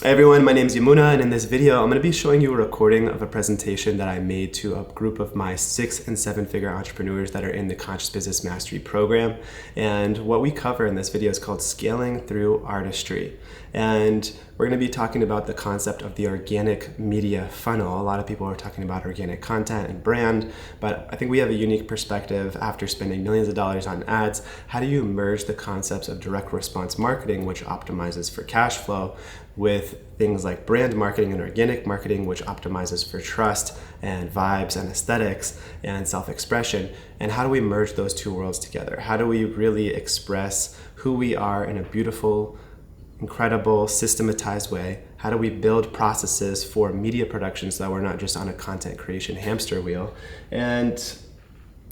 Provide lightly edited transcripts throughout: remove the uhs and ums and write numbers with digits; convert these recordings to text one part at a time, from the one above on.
Hey everyone, my name is Yamuna, and in this video I'm going to be showing you a recording of a presentation that I made to a group of my 6 and 7-figure entrepreneurs that are in the Conscious Business Mastery program. And what we cover in this video is called Scaling Through Artistry. And we're going to be talking about the concept of the organic media funnel. A lot of people are talking about organic content and brand, but I think we have a unique perspective after spending millions of dollars on ads. How do you merge the concepts of direct response marketing, which optimizes for cash flow, with things like brand marketing and organic marketing, which optimizes for trust and vibes and aesthetics and self-expression? And how do we merge those two worlds together? How do we really express who we are in a beautiful, incredible, systematized way? How do we build processes for media production so that we're not just on a content creation hamster wheel? And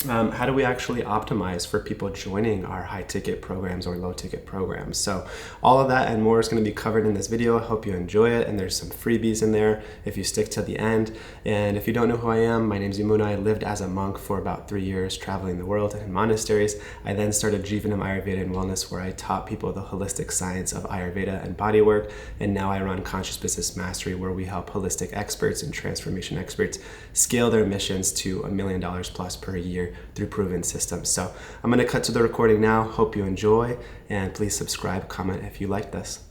how do we actually optimize for people joining our high ticket programs or low ticket programs? So all of that and more is going to be covered in this video. I hope you enjoy it, and there's some freebies in there if you stick to the end. And if you don't know who I am, my name is Yamuna. I lived as a monk for about 3 years, traveling the world in monasteries. I then started Jivanam Ayurveda and Wellness, where I taught people the holistic science of Ayurveda and bodywork. And now I run Conscious Business Mastery, where we help holistic experts and transformation experts scale their missions to $1 million plus per year through proven systems. So I'm going to cut to the recording now. Hope you enjoy, and please subscribe, comment if you like this.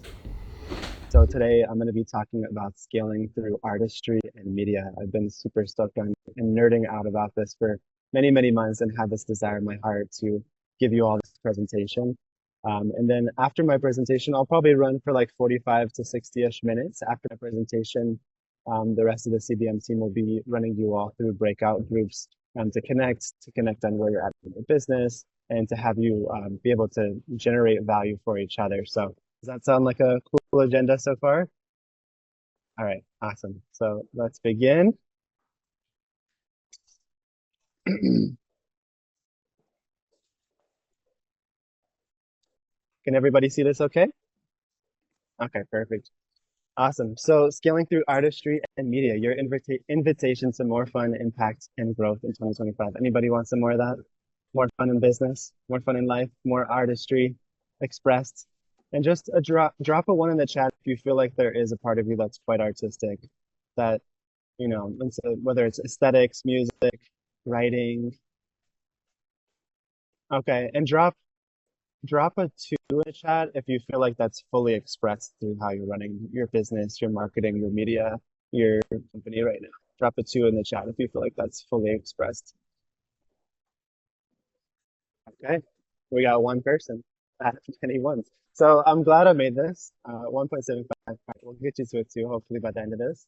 So today I'm going to be talking about scaling through artistry and media. I've been super stoked on and nerding out about this for many, many months, and had this desire in my heart to give you all this presentation. And then after my presentation, I'll probably run for like 45 to 60-ish minutes. After my presentation, the rest of the CBM team will be running you all through breakout groups to connect on where you're at in your business, and to have you be able to generate value for each other. So does that sound like a cool agenda so far? All right, awesome. So let's begin. Can everybody see this okay? Okay, perfect. Awesome. So scaling through artistry and media, your invitation to more fun, impact, and growth in 2025. Anybody want some more of that? More fun in business, more fun in life, more artistry expressed. And just a drop a one in the chat if you feel like there is a part of you that's quite artistic, that, whether it's aesthetics, music, writing. Okay, and drop a two in the chat if you feel like that's fully expressed through how you're running your business, your marketing, your media, your company right now. Drop a two in the chat if you feel like that's fully expressed. Okay, we got one person out of many ones. So I'm glad I made this. 1.75. We'll get you to it too, hopefully by the end of this.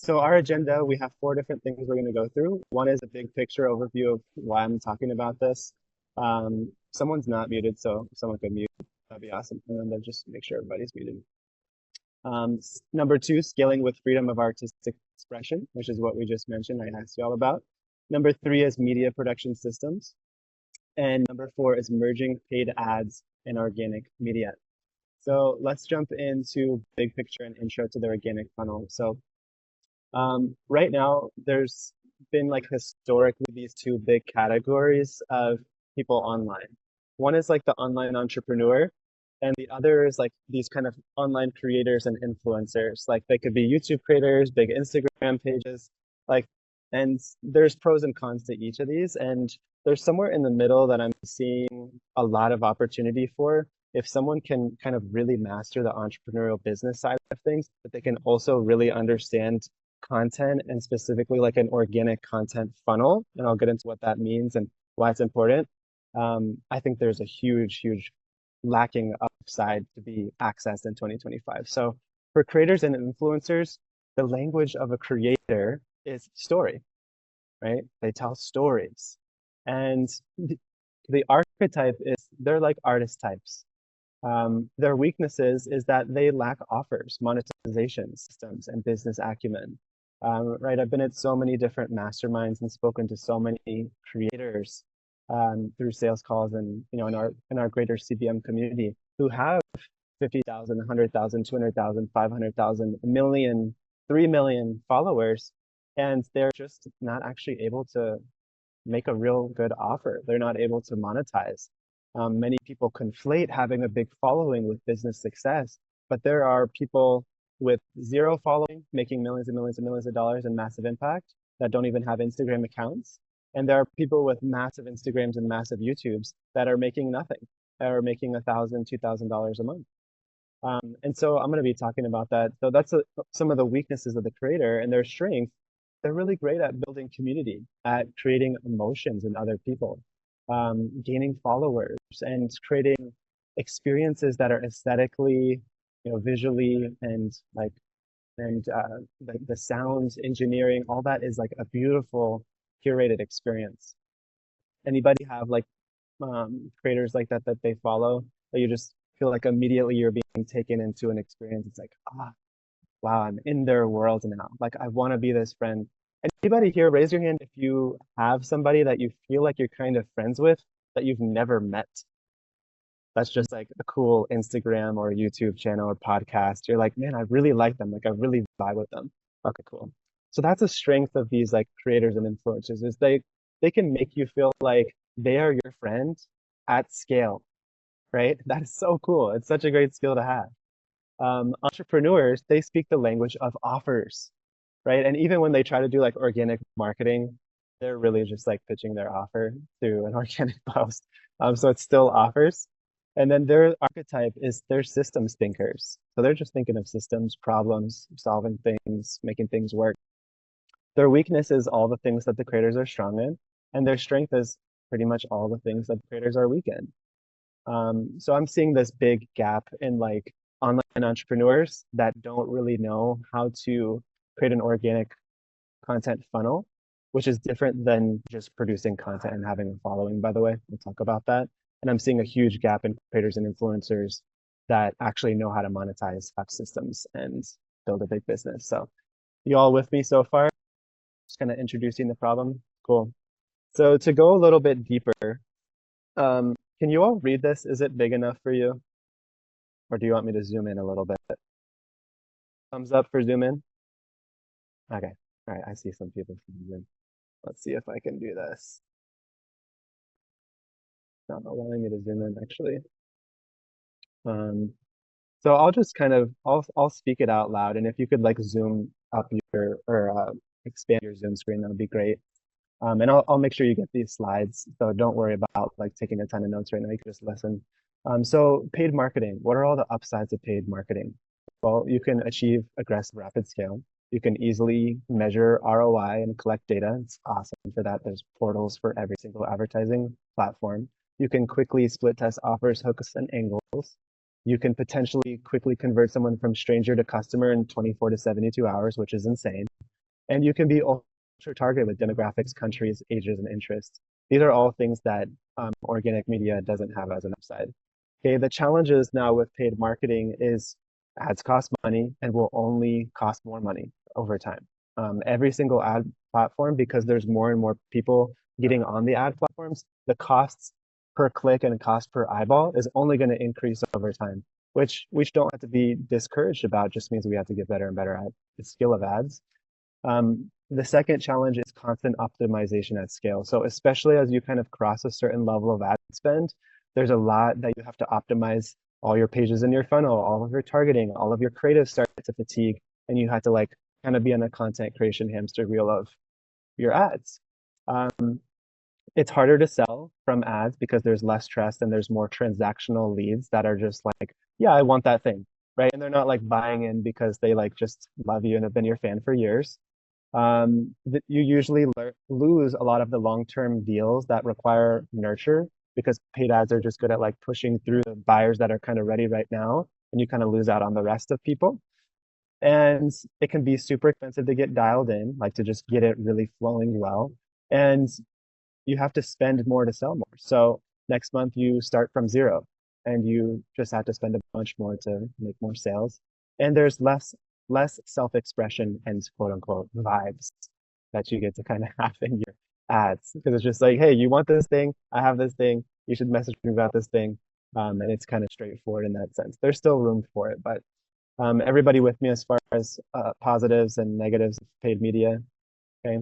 So our agenda, we have 4 different things we're going to go through. One is a big picture overview of why I'm talking about this. Someone's not muted, so someone could mute. That'd be awesome. And then just make sure everybody's muted. Number 2, scaling with freedom of artistic expression, which is what we just mentioned. I asked you all about. Number 3 is media production systems. And number 4 is merging paid ads and organic media. So let's jump into big picture and intro to the organic funnel. So right now, there's been like historically these 2 big categories of people online. One is like the online entrepreneur, and the other is like these kind of online creators and influencers. Like they could be YouTube creators, big Instagram pages, and there's pros and cons to each of these. And there's somewhere in the middle that I'm seeing a lot of opportunity for. If someone can kind of really master the entrepreneurial business side of things, but they can also really understand content, and specifically like an organic content funnel. And I'll get into what that means and why it's important. I think there's a huge lacking upside to be accessed in 2025. So for creators and influencers, the language of a creator is story, right? They tell stories. And the archetype is they're like artist types. Their weaknesses is that they lack offers, monetization systems, and business acumen. Right, I've been at so many different masterminds and spoken to so many creators through sales calls, and in our greater CBM community, who have 50,000, 100,000, 200,000, 500,000, a million, 3 million followers, and they're just not actually able to make a real good offer. They're not able to monetize. Many people conflate having a big following with business success, but there are people with zero following making millions and millions and millions of dollars and massive impact that don't even have Instagram accounts. And there are people with massive Instagrams and massive YouTubes that are making nothing, that are making $1,000, $2,000 a month. And so I'm going to be talking about that. So that's some of the weaknesses of the creator and their strength. They're really great at building community, at creating emotions in other people, gaining followers, and creating experiences that are aesthetically, visually, and like the sound engineering, all that is like a beautiful curated experience. Anybody have like creators like that that they follow that you just feel like immediately you're being taken into an experience? It's like, wow, I'm in their world now. Like I want to be this friend. Anybody here, raise your hand if you have somebody that you feel like you're kind of friends with that you've never met. That's just like a cool Instagram or YouTube channel or podcast. You're like, man, I really like them. Like I really vibe with them. Okay, cool. So that's a strength of these like creators and influencers is they can make you feel like they are your friend at scale, right? That is so cool. It's such a great skill to have. Entrepreneurs, they speak the language of offers, right? And even when they try to do like organic marketing, they're really just like pitching their offer to an organic post. So it's still offers. And then their archetype is they're systems thinkers. So they're just thinking of systems, problems, solving things, making things work. Their weakness is all the things that the creators are strong in, and their strength is pretty much all the things that the creators are weak in. So I'm seeing this big gap in like online entrepreneurs that don't really know how to create an organic content funnel, which is different than just producing content and having a following, by the way. We'll talk about that. And I'm seeing a huge gap in creators and influencers that actually know how to monetize, have systems, and build a big business. So you all with me so far? Just kind of introducing the problem. Cool. So to go a little bit deeper, can you all read this? Is it big enough for you? Or do you want me to zoom in a little bit? Thumbs up for zoom in? Okay. All right. I see some people zoom in. Let's see if I can do this. Not allowing me to zoom in actually. Um, so I'll just kind of I'll speak it out loud, and if you could like zoom up your or expand your Zoom screen, that would be great. And I'll make sure you get these slides. So don't worry about like taking a ton of notes right now. You can just listen. So paid marketing. What are all the upsides of paid marketing? Well, you can achieve aggressive rapid scale. You can easily measure ROI and collect data. It's awesome for that. There's portals for every single advertising platform. You can quickly split test offers, hooks, and angles. You can potentially quickly convert someone from stranger to customer in 24 to 72 hours, which is insane. And you can be ultra targeted with demographics, countries, ages, and interests. These are all things that organic media doesn't have as an upside. Okay, the challenges now with paid marketing is ads cost money and will only cost more money over time. Every single ad platform, because there's more and more people getting on the ad platforms, the costs per click and cost per eyeball is only going to increase over time, which we don't have to be discouraged about. Just means we have to get better and better at the skill of ads. The second challenge is constant optimization at scale. So especially as you kind of cross a certain level of ad spend, there's a lot that you have to optimize. All your pages in your funnel, all of your targeting, all of your creative start to fatigue, and you have to like kind of be on a content creation hamster wheel of your ads. It's harder to sell from ads because there's less trust and there's more transactional leads that are just like, yeah, I want that thing, right? And they're not like buying in because they like just love you and have been your fan for years. You usually lose a lot of the long-term deals that require nurture because paid ads are just good at like pushing through the buyers that are kind of ready right now, and you kind of lose out on the rest of people. And it can be super expensive to get dialed in, like to just get it really flowing well. And you have to spend more to sell more. So next month you start from zero and you just have to spend a bunch more to make more sales. And there's less self-expression and quote unquote vibes that you get to kind of have in your ads because it's just like, hey, you want this thing? I have this thing. You should message me about this thing. And it's kind of straightforward in that sense. There's still room for it, but everybody with me as far as positives and negatives of paid media. Okay.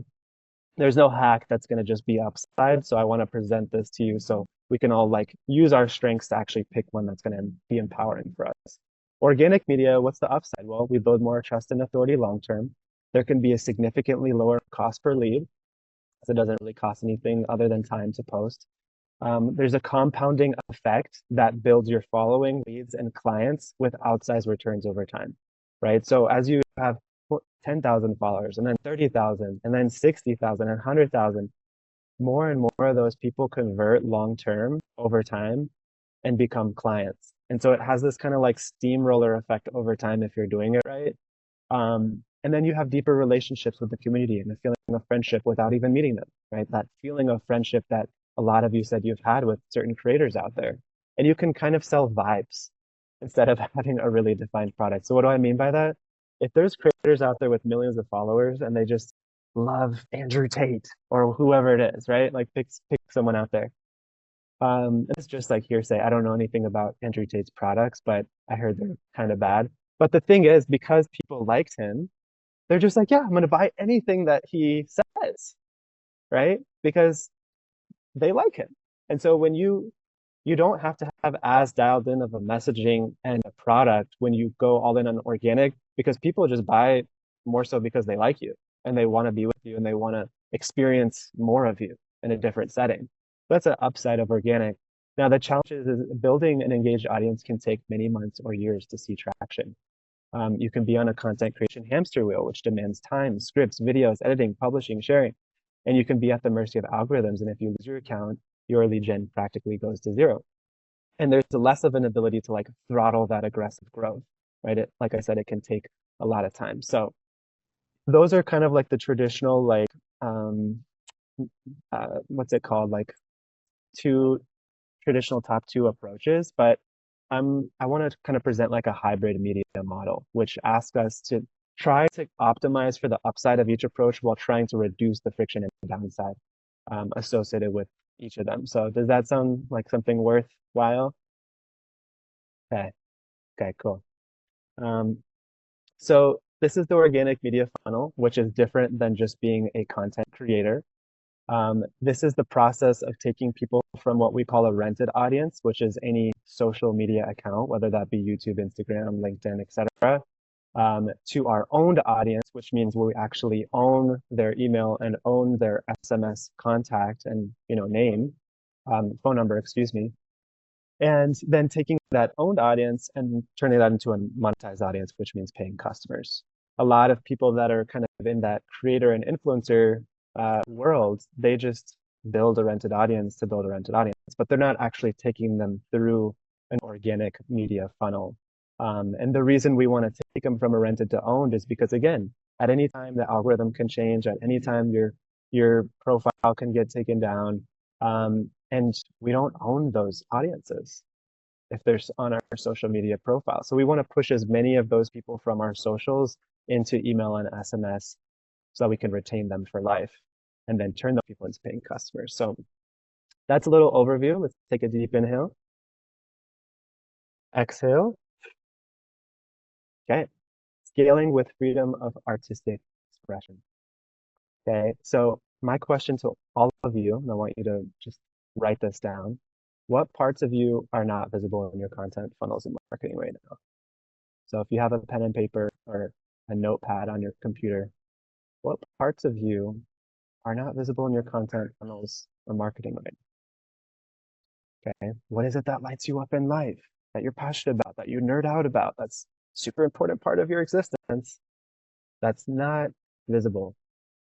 There's no hack that's going to just be upside. So I want to present this to you so we can all like use our strengths to actually pick one that's going to be empowering for us. Organic media, what's the upside? Well, we build more trust and authority long term. There can be a significantly lower cost per lead, so it doesn't really cost anything other than time to post. There's a compounding effect that builds your following, leads, and clients with outsized returns over time, right? So as you have 10,000 followers and then 30,000 and then 60,000 and 100,000, more and more of those people convert long term over time and become clients. And so it has this kind of like steamroller effect over time if you're doing it right. And then you have deeper relationships with the community and the feeling of friendship without even meeting them, right? That feeling of friendship that a lot of you said you've had with certain creators out there. And you can kind of sell vibes instead of having a really defined product. So what do I mean by that? If there's creators out there with millions of followers and they just love Andrew Tate or whoever it is, right? Like pick someone out there. It's just like hearsay. I don't know anything about Andrew Tate's products, but I heard they're kind of bad. But the thing is, because people liked him, they're just like, yeah, I'm going to buy anything that he says, right? Because they like him. And so when you don't have to have as dialed in of a messaging and a product when you go all in on organic because people just buy more so because they like you and they want to be with you and they want to experience more of you in a different setting. That's an upside of organic. Now the challenge is building an engaged audience can take many months or years to see traction. You can be on a content creation hamster wheel, which demands time, scripts, videos, editing, publishing, sharing, and you can be at the mercy of algorithms. And if you lose your account, your lead gen practically goes to zero. And there's less of an ability to like throttle that aggressive growth, right? Like I said, it can take a lot of time. So those are kind of like the traditional, like, um, what's it called? Like two traditional top two approaches, but I want to kind of present like a hybrid media model, which asks us to try to optimize for the upside of each approach while trying to reduce the friction and the downside associated with each of them. So does that sound like something worthwhile? Okay, okay, cool. Um, so this is the organic media funnel, which is different than just being a content creator. This is the process of taking people from what we call a rented audience, which is any social media account, whether that be YouTube, Instagram, LinkedIn, etc., to our owned audience, which means we actually own their email and own their SMS contact and name, phone number, excuse me, and then taking that owned audience and turning that into a monetized audience, which means paying customers. A lot of people that are kind of in that creator and influencer world, they just build a rented audience to build a rented audience, but they're not actually taking them through an organic media funnel. And the reason we want to take them from a rented to owned is because, again, at any time the algorithm can change, at any time your profile can get taken down. And we don't own those audiences if they're on our social media profile. So we want to push as many of those people from our socials into email and SMS so that we can retain them for life and then turn those people into paying customers. So that's a little overview. Let's take a deep inhale. Exhale. Okay. Scaling with freedom of artistic expression. Okay. So my question to all of you, and I want you to just write this down. What parts of you are not visible in your content funnels and marketing right now? So if you have a pen and paper or a notepad on your computer, what parts of you are not visible in your content funnels or marketing right now? Okay. What is it that lights you up in life that you're passionate about, that you nerd out about? That's super important part of your existence. That's not visible,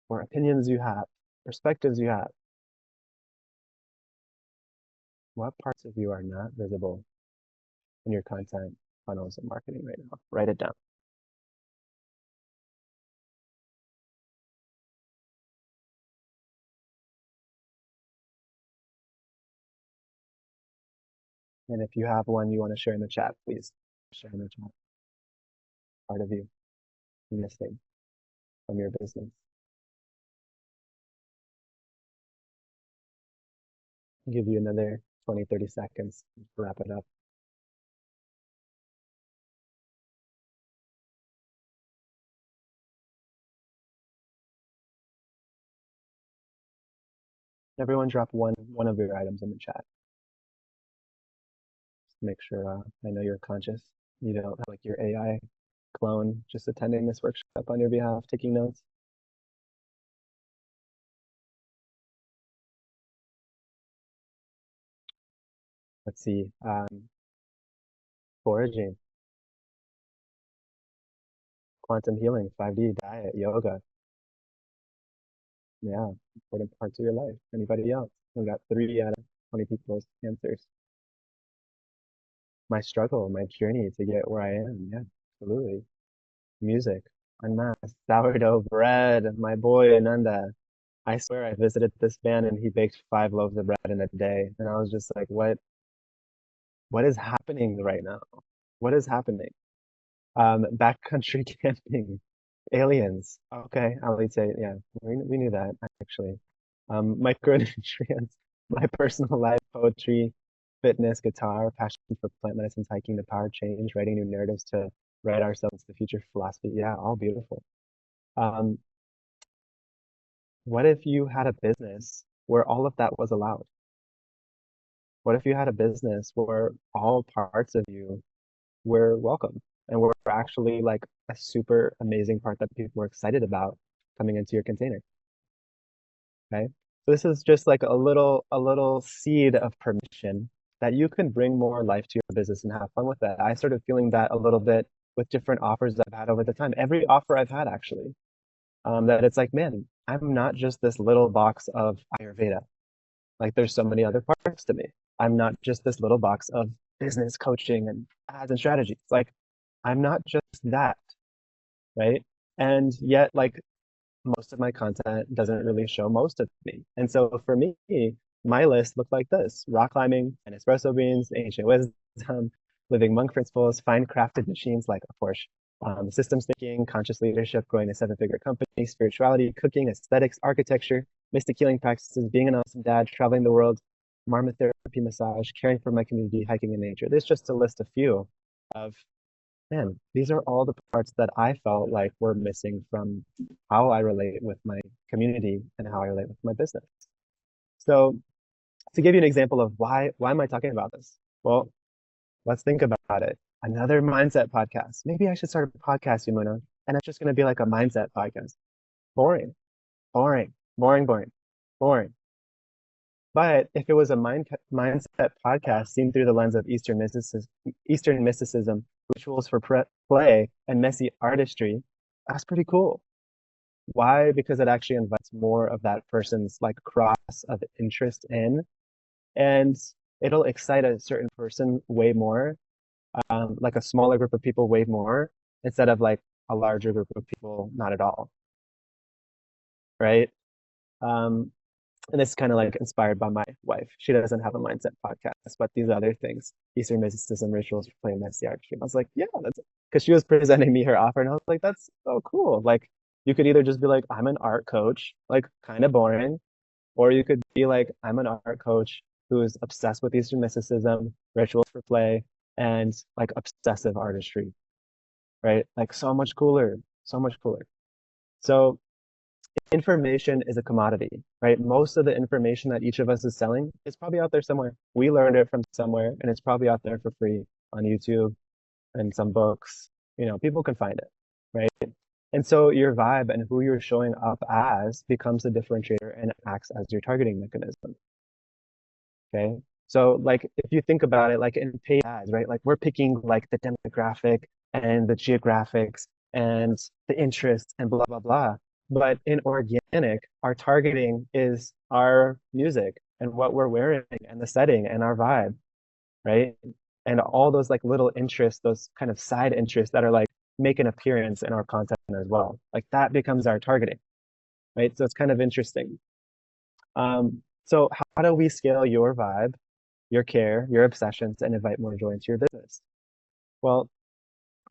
or opinions you have, perspectives you have. What parts of you are not visible in your content funnels and marketing right now? Write it down. And if you have one you want to share in the chat, please share in the chat. Part of you missing from your business. I'll give you another 20, 30 seconds to wrap it up. Everyone drop one of your items in the chat. Just make sure I know you're conscious. You don't have like your AI clone just attending this workshop on your behalf, taking notes. Let's see. Foraging, quantum healing, 5D, diet, yoga. Yeah, important parts of your life. Anybody else? We got 3 out of 20 people's answers. My struggle, my journey to get where I am. Yeah, absolutely. Music, unmasked, sourdough bread, my boy Ananda. I swear I visited this man and he baked 5 loaves of bread in a day. And I was just like, what is happening right now? What is happening? Backcountry camping, aliens. Okay, I'll say, yeah, we knew that actually. Micronutrients, my personal life, poetry, fitness, guitar, passion for plant medicines, hiking, the power change, writing new narratives to write ourselves the future, philosophy. Yeah, all beautiful. Um, what if you had a business where all of that was allowed? What if you had a business where all parts of you were welcome and were actually like a super amazing part that people were excited about coming into your container? Okay. So this is just like a little seed of permission that you can bring more life to your business and have fun with that. I started feeling that a little bit with different offers I've had over the time. Every offer I've had actually, that it's like, man, I'm not just this little box of Ayurveda. Like there's so many other parts to me. I'm not just this little box of business coaching and ads and strategies. Like I'm not just that, right? And yet, like most of my content doesn't really show most of me. And so for me, my list looked like this: rock climbing and espresso beans, ancient wisdom, living monk principles, fine crafted machines like a Porsche, systems thinking, conscious leadership, growing a 7-figure company, spirituality, cooking, aesthetics, architecture, mystic healing practices, being an awesome dad, traveling the world, marmot therapy, massage, caring for my community, hiking in nature. There's just a list of few of, man, these are all the parts that I felt like were missing from how I relate with my community and how I relate with my business. So to give you an example of why am I talking about this? Well, let's think about it. Another mindset podcast. Maybe I should start a podcast, Yamuna, and it's just going to be like a mindset podcast. Boring, boring, boring, boring, boring. But if it was a mindset podcast seen through the lens of Eastern mysticism, rituals for play, and messy artistry, that's pretty cool. Why? Because it actually invites more of that person's like cross of interest in, and it'll excite a certain person way more, like a smaller group of people way more, instead of like a larger group of people not at all, right? Um, and it's kind of like inspired by my wife. She doesn't have a mindset podcast, but these other things, Eastern mysticism, rituals for playing messy artistry. I was like, yeah, that's because she was presenting me her offer, and I was like, that's so cool. Like, you could either just be like, I'm an art coach, like kind of boring, or you could be like, I'm an art coach who is obsessed with Eastern mysticism, rituals for play, and like obsessive artistry, right? Like so much cooler, so much cooler. So information is a commodity, right? Most of the information that each of us is selling is probably out there somewhere. We learned it from somewhere, and it's probably out there for free on YouTube and some books. People can find it, right? And so your vibe and who you're showing up as becomes a differentiator and acts as your targeting mechanism. Okay. So like if you think about it, like in paid ads, right? Like we're picking like the demographic and the geographics and the interests and blah blah blah. But in organic, our targeting is our music and what we're wearing and the setting and our vibe, right? And all those like little interests, those kind of side interests that are like make an appearance in our content as well. Like that becomes our targeting, right? So it's kind of interesting. So how do we scale your vibe, your care, your obsessions, and invite more joy into your business? Well,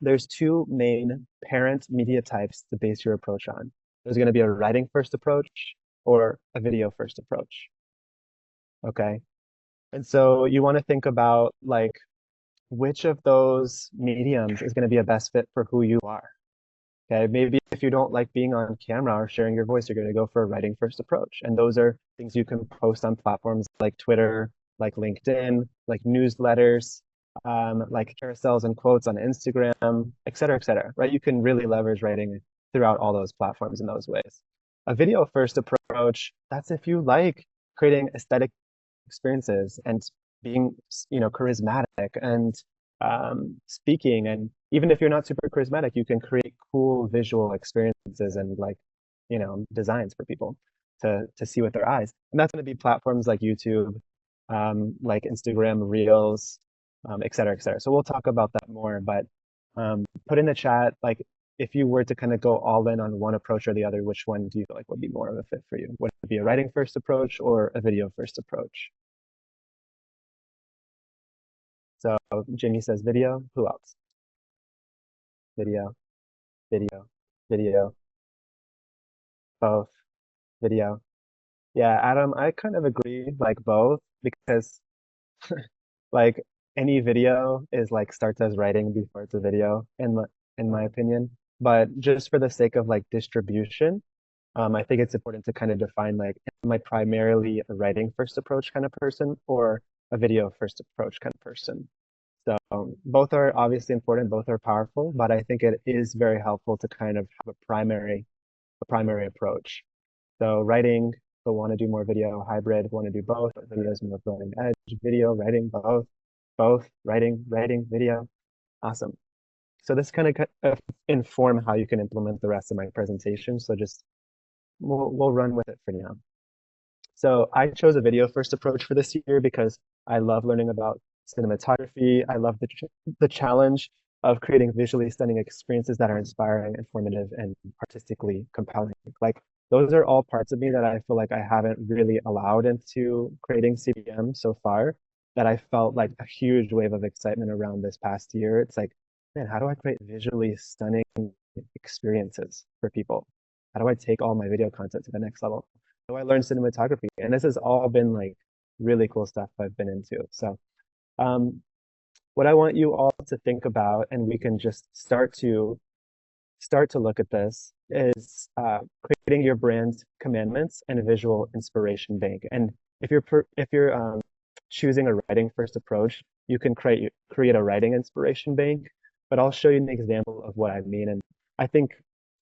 there's two main parent media types to base your approach on. There's going to be a writing first approach or a video first approach. Okay. And so you want to think about like which of those mediums is going to be a best fit for who you are. Okay, maybe if you don't like being on camera or sharing your voice, you're going to go for a writing first approach. And those are things you can post on platforms like Twitter, like LinkedIn, like newsletters, like carousels and quotes on Instagram, et cetera, right? You can really leverage writing throughout all those platforms in those ways. A video first approach, that's if you like creating aesthetic experiences and being, charismatic and speaking. And even if you're not super charismatic, you can create cool visual experiences and like, designs for people to see with their eyes. And that's going to be platforms like YouTube, like Instagram Reels, et cetera, et cetera. So we'll talk about that more, but put in the chat, like if you were to kind of go all in on one approach or the other, which one do you feel like would be more of a fit for you? Would it be a writing first approach or a video first approach? So Jimmy says video. Who else? Video, video, video, both, video. Yeah, Adam, I kind of agree, like both, because like any video is like starts as writing before it's a video, in my opinion. But just for the sake of like distribution, I think it's important to kind of define like, am I primarily a writing first approach kind of person or a video first approach kind of person? So both are obviously important, both are powerful, but I think it is very helpful to kind of have a primary approach. So writing, so want to do more video, hybrid, want to do both, videos more flowing edge, video, writing, both, writing, video. Awesome. So this kind of inform how you can implement the rest of my presentation. So just we'll run with it for now. So I chose a video first approach for this year because I love learning about cinematography. I love the challenge of creating visually stunning experiences that are inspiring, informative, and artistically compelling. Like those are all parts of me that I feel like I haven't really allowed into creating CDM so far, that I felt like a huge wave of excitement around this past year. It's like, man, how do I create visually stunning experiences for people? How do I take all my video content to the next level? How do I learn cinematography? And this has all been like really cool stuff I've been into. So um, what I want you all to think about, and we can just start to look at this, is creating your brand commandments and a visual inspiration bank. And if you're choosing a writing first approach, you can create a writing inspiration bank. But I'll show you an example of what I mean. And I think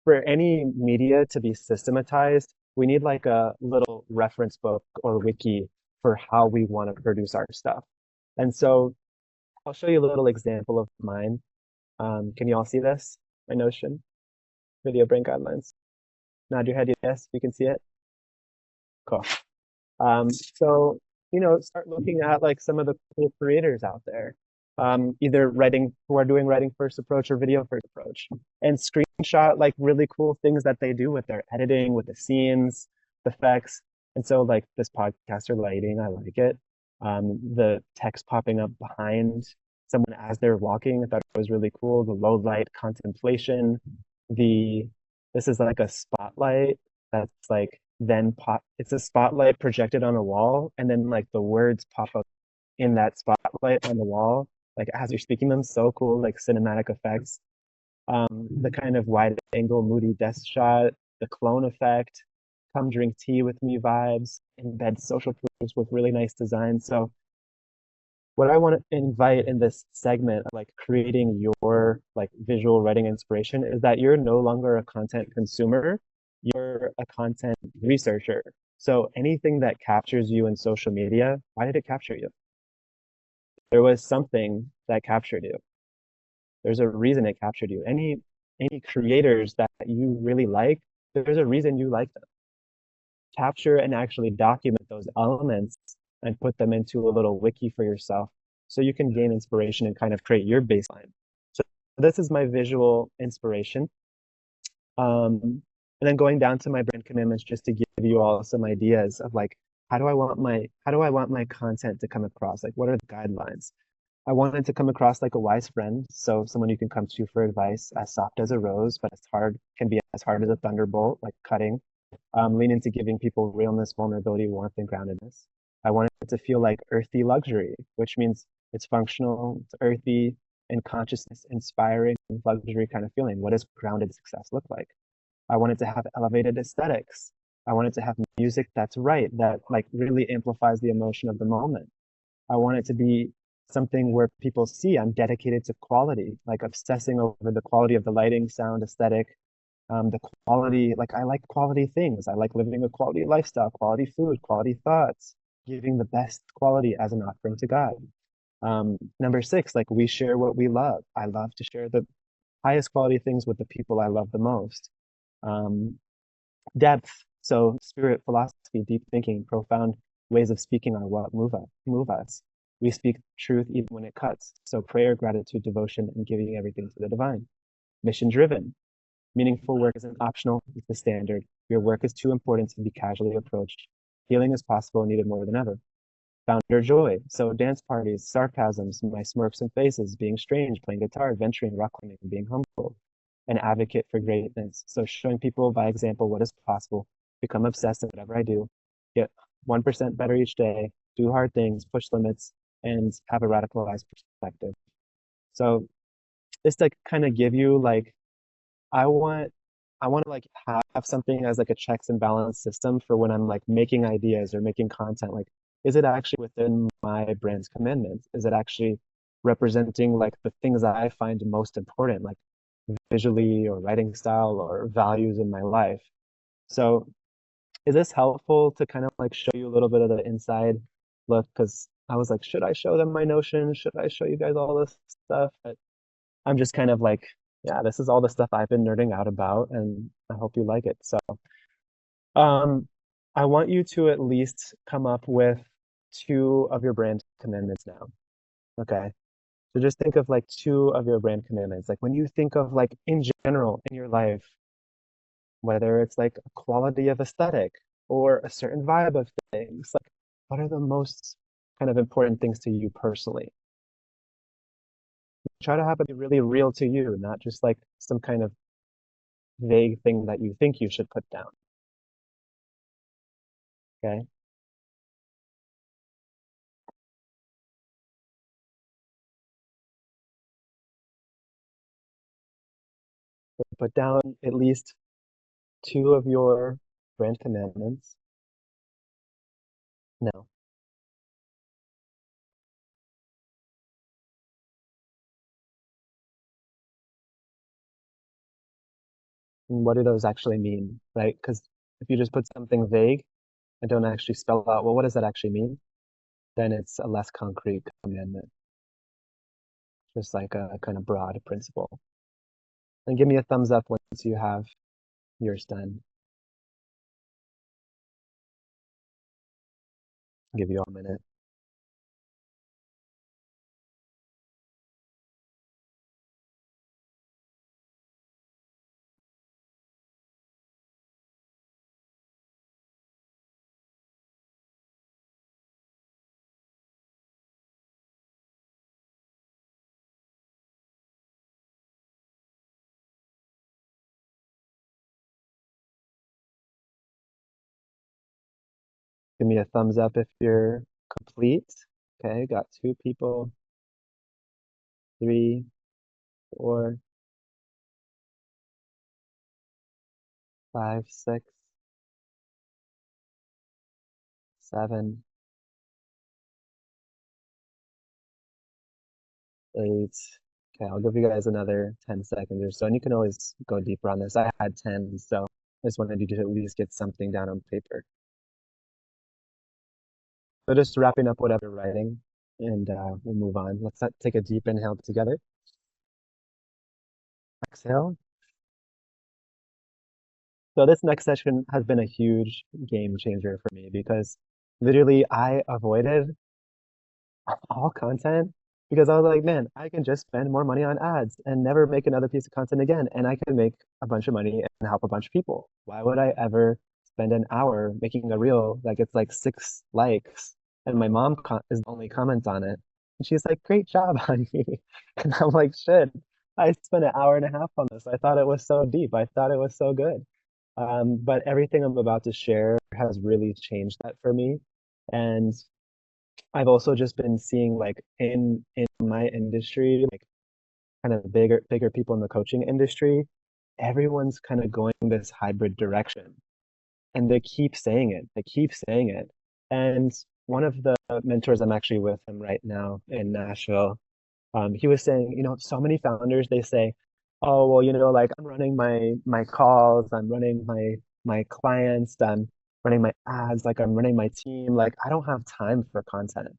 for any media to be systematized, we need like a little reference book or wiki for how we want to produce our stuff. And so I'll show you a little example of mine. Can you all see this? My Notion video brain guidelines. Nod your head, yes, you can see it. Cool. So, start looking at like some of the cool creators out there, either writing who are doing writing first approach or video first approach, and screenshot like really cool things that they do with their editing, with the scenes, the effects. And so, like this podcaster lighting, I like it. The text popping up behind someone as they're walking, I thought it was really cool. The low light contemplation, the this is like a spotlight that's like then pop it's a spotlight projected on a wall, and then like the words pop up in that spotlight on the wall, like as you're speaking them. So cool, like cinematic effects. The kind of wide angle moody desk shot, the clone effect, come drink tea with me vibes, embed social proofs with really nice design. So what I want to invite in this segment of like creating your like visual writing inspiration is that you're no longer a content consumer, you're a content researcher. So anything that captures you in social media, why did it capture you? There was something that captured you. There's a reason it captured you. Any creators that you really like, there's a reason you like them. Capture and actually document those elements and put them into a little wiki for yourself so you can gain inspiration and kind of create your baseline. So this is my visual inspiration. And then going down to my brand commandments, just to give you all some ideas of like, how do I want my content to come across? Like, what are the guidelines? I want it to come across like a wise friend. So someone you can come to for advice, as soft as a rose, but can be as hard as a thunderbolt, like cutting. Lean into giving people realness, vulnerability, warmth, and groundedness. I want it to feel like earthy luxury, which means it's functional, it's earthy, and consciousness inspiring luxury kind of feeling. What does grounded success look like? I want it to have elevated aesthetics. I want it to have music that's right, that like really amplifies the emotion of the moment. I want it to be something where people see I'm dedicated to quality, like obsessing over the quality of the lighting, sound, aesthetic, the quality, like I like quality things. I like living a quality lifestyle, quality food, quality thoughts, giving the best quality as an offering to God. Number six, like we share what we love. I love to share the highest quality things with the people I love the most. Um, Depth, so spirit, philosophy, deep thinking, profound ways of speaking are what move us. We speak truth even when it cuts. So prayer, gratitude, devotion, and giving everything to the divine. Mission driven. Meaningful work isn't optional, it's the standard. Your work is too important to be casually approached. Healing is possible and needed more than ever. Founder joy. So dance parties, sarcasms, my smirks and faces, being strange, playing guitar, venturing, rock climbing, being humble. An advocate for greatness. So showing people by example what is possible, become obsessed in whatever I do, get 1% better each day, do hard things, push limits, and have a radicalized perspective. So this like kind of give you like I want I want to like have something as like a checks and balance system for when I'm like making ideas or making content. Like, is it actually within my brand's commandments? Is it actually representing like the things that I find most important, like visually or writing style or values in my life? So is this helpful to kind of like show you a little bit of the inside look? Because I was like, should I show them my Notion? Should I show you guys all this stuff? But I'm just kind of like, yeah, this is all the stuff I've been nerding out about, and I hope you like it. So, um, I want you to at least come up with two of your brand commandments now. Okay. So just think of like two of your brand commandments. Like when you think of like in general in your life, whether it's like a quality of aesthetic or a certain vibe of things, like what are the most kind of important things to you personally? Try to have it be really real to you, not just like some kind of vague thing that you think you should put down. Okay. So put down at least two of your brand commandments. No. And what do those actually mean? Right? Because if you just put something vague and don't actually spell out, well, what does that actually mean? Then it's a less concrete commandment, just like a kind of broad principle. And give me a thumbs up once you have yours done. I'll give you a minute. Give me a thumbs up if you're complete. Okay, got two people, three, four, five, six, seven, eight. Okay, I'll give you guys another 10 seconds or so, and you can always go deeper on this. I had 10, so I just wanted you to at least get something down on paper. So just wrapping up whatever you're writing, and we'll move on. Let's take a deep inhale together. Exhale. So this next session has been a huge game changer for me because literally I avoided all content because I was like, man, I can just spend more money on ads and never make another piece of content again. And I can make a bunch of money and help a bunch of people. Why would I ever spend an hour making a reel that gets like 6 likes and my mom is the only comment on it? And she's like, great job, honey. And I'm like, shit, I spent an hour and a half on this. I thought it was so deep. I thought it was so good. But everything I'm about to share has really changed that for me. And I've also just been seeing like in my industry, like kind of bigger people in the coaching industry, everyone's kind of going this hybrid direction. And they keep saying it. They keep saying it. And one of the mentors, I'm actually with him right now in Nashville. He was saying, so many founders, they say, oh, well, like I'm running my calls, I'm running my clients, I'm running my ads, like I'm running my team, like I don't have time for content,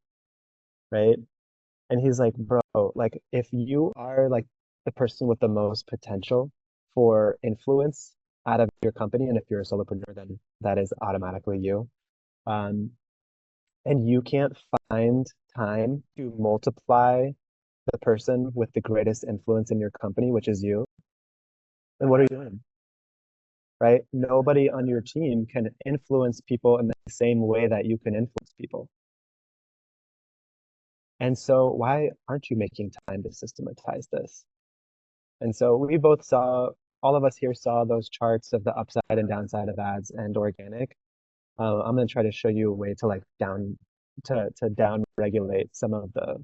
right? And he's like, bro, like if you are like the person with the most potential for influence out of your company, and if you're a solopreneur, then that is automatically you. Um, and you can't find time to multiply the person with the greatest influence in your company, which is you, then what are you doing? Right? Nobody on your team can influence people in the same way that you can influence people. And so why aren't you making time to systematize this? And so we both saw, all of us here saw those charts of the upside and downside of ads and organic. I'm going to try to show you a way to like down regulate some of the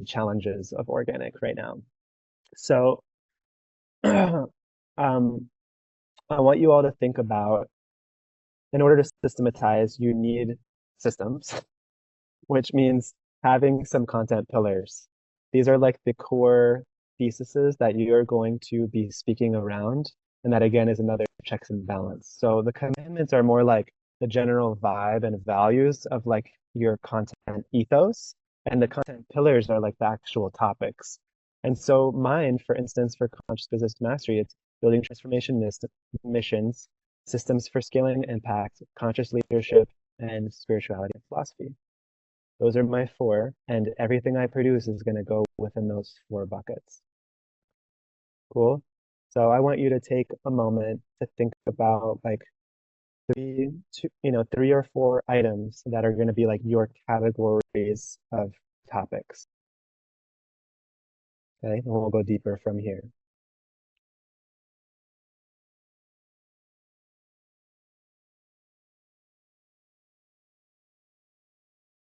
challenges of organic right now. So um, I want you all to think about, in order to systematize, you need systems, which means having some content pillars. These are like the core theses that you're going to be speaking around. And that again is another checks and balance. So the commandments are more like the general vibe and values of like your content ethos. And the content pillars are like the actual topics. And so mine, for instance, for Conscious Business Mastery, it's building transformation missions, systems for scaling impact, conscious leadership, and spirituality and philosophy. Those are my four, and everything I produce is going to go within those four buckets. Cool. So I want you to take a moment to think about like three or four items that are going to be like your categories of topics. Okay, and we'll go deeper from here.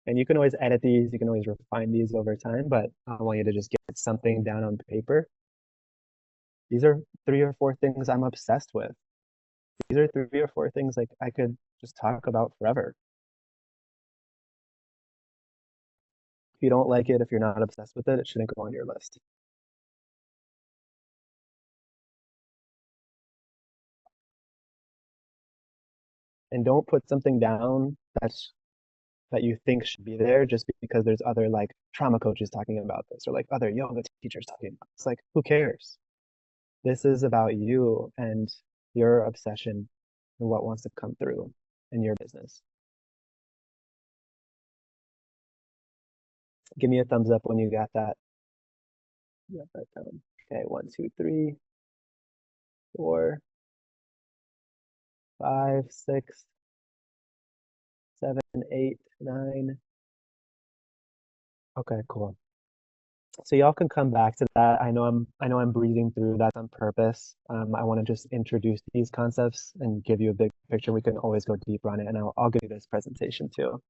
And you can always edit these, you can always refine these over time, but I want you to just get something down on paper. These are three or four things I'm obsessed with. These are three or four things like I could just talk about forever. If you don't like it, if you're not obsessed with it, it shouldn't go on your list. And don't put something down that you think should be there just because there's other like trauma coaches talking about this or like other yoga teachers talking about it. It's like, who cares? This is about you and your obsession and what wants to come through in your business. Give me a thumbs up when you got that. You got that down. Okay, 1, 2, 3, 4, 5, 6, 7, 8, 9. Okay, cool. So y'all can come back to that. I know I'm breezing through that on purpose. I want to just introduce these concepts and give you a big picture. We can always go deeper on it, and I'll give you this presentation too.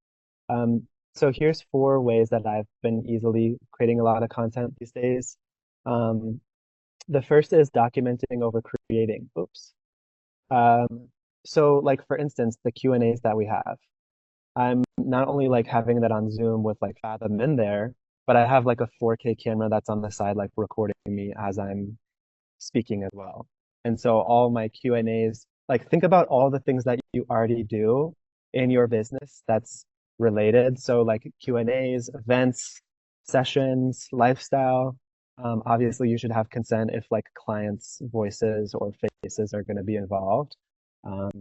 So here's four ways that I've been easily creating a lot of content these days. The first is documenting over creating. Oops. Um, so like for instance, the Q&As that we have. I'm not only like having that on Zoom with like Fathom in there, but I have like a 4K camera that's on the side, like recording me as I'm speaking as well. And so all my Q&As, like think about all the things that you already do in your business that's related. So like Q&As, events, sessions, lifestyle. Obviously, you should have consent if like clients' voices or faces are going to be involved.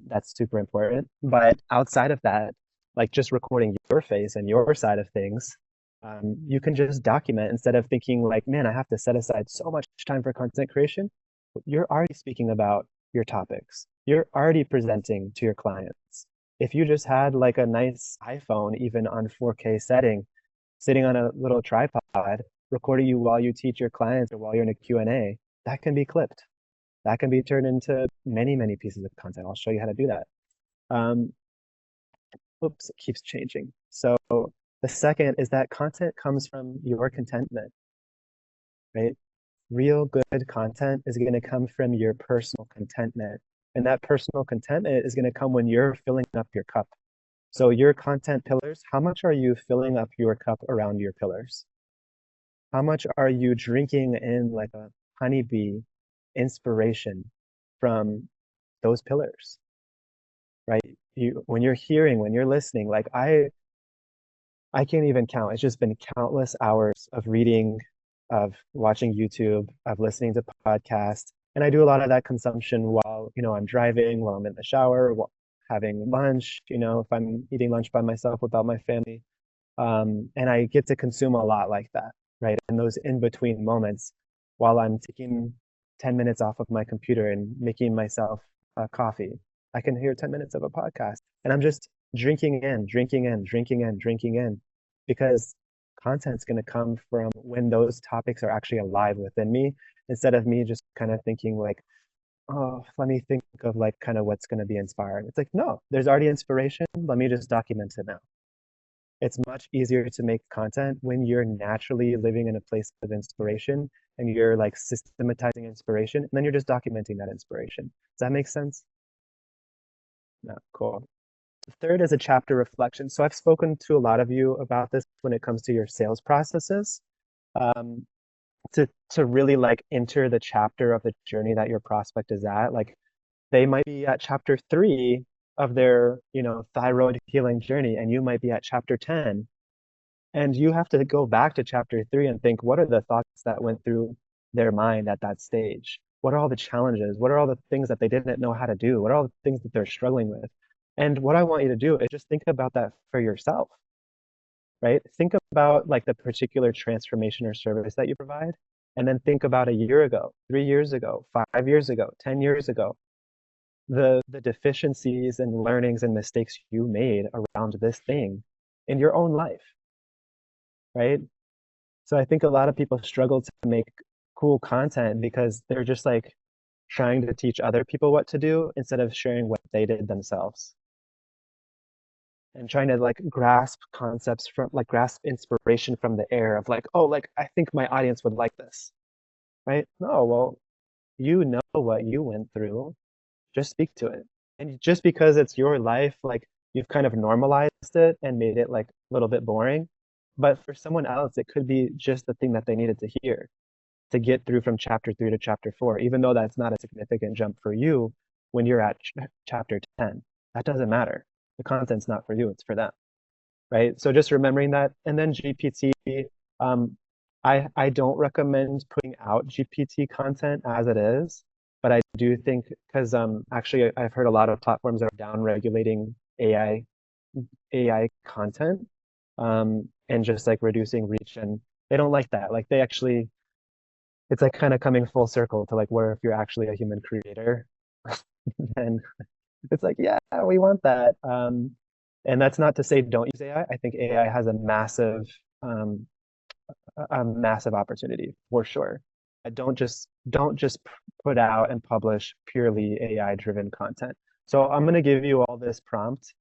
That's super important. But outside of that, like just recording your face and your side of things, you can just document instead of thinking like, man, I have to set aside so much time for content creation. You're already speaking about your topics. You're already presenting to your clients. If you just had like a nice iPhone, even on 4K setting, sitting on a little tripod, recording you while you teach your clients or while you're in a Q&A, that can be clipped. That can be turned into many, many pieces of content. I'll show you how to do that. Oops, it keeps changing. So the second is that content comes from your contentment, right? Real good content is going to come from your personal contentment. And that personal contentment is going to come when you're filling up your cup. So your content pillars, how much are you filling up your cup around your pillars? How much are you drinking in like a honeybee inspiration from those pillars, right? When you're hearing, when you're listening, like I can't even count. It's just been countless hours of reading, of watching YouTube, of listening to podcasts. And I do a lot of that consumption while, I'm driving, while I'm in the shower, while having lunch, if I'm eating lunch by myself without my family. And I get to consume a lot like that, right? And those in between moments while I'm taking 10 minutes off of my computer and making myself a coffee, I can hear 10 minutes of a podcast. And I'm just drinking in, drinking in, drinking in, drinking in, because content's going to come from when those topics are actually alive within me, instead of me just kind of thinking like, oh, let me think of like kind of what's going to be inspiring. It's like, no, there's already inspiration. Let me just document it now. It's much easier to make content when you're naturally living in a place of inspiration and you're like systematizing inspiration and then you're just documenting that inspiration. Does that make sense? No, cool. The third is a chapter reflection. So I've spoken to a lot of you about this when it comes to your sales processes. Um, to really like enter the chapter of the journey that your prospect is at. Like they might be at chapter 3 of their, thyroid healing journey, and you might be at chapter 10. And you have to go back to chapter 3 and think, what are the thoughts that went through their mind at that stage? What are all the challenges? What are all the things that they didn't know how to do? What are all the things that they're struggling with? And what I want you to do is just think about that for yourself, right? Think about like the particular transformation or service that you provide, and then think about a year ago, 3 years ago, 5 years ago, 10 years ago, the deficiencies and learnings and mistakes you made around this thing in your own life, right? So I think a lot of people struggle to make cool content because they're just like trying to teach other people what to do instead of sharing what they did themselves, and trying to like grasp concepts from like grasp inspiration from the air of like, oh, like I think my audience would like this, right? No, well, you know what you went through, just speak to it. And just because it's your life, like you've kind of normalized it and made it like a little bit boring. But for someone else, it could be just the thing that they needed to hear to get through from chapter 3 to chapter 4, even though that's not a significant jump for you when you're at chapter 10. That doesn't matter. The content's not for you, it's for them, right? So just remembering that. And then GPT, um, I don't recommend putting out GPT content as it is, but I do think because actually I've heard a lot of platforms are down regulating AI content, and just like reducing reach, and they don't like that. Like they actually, it's like kind of coming full circle to like where if you're actually a human creator, then it's like, yeah, we want that. And that's not to say don't use AI. I think AI has um, a massive opportunity for sure. Don't just put out and publish purely AI driven content. So I'm going to give you all this prompt,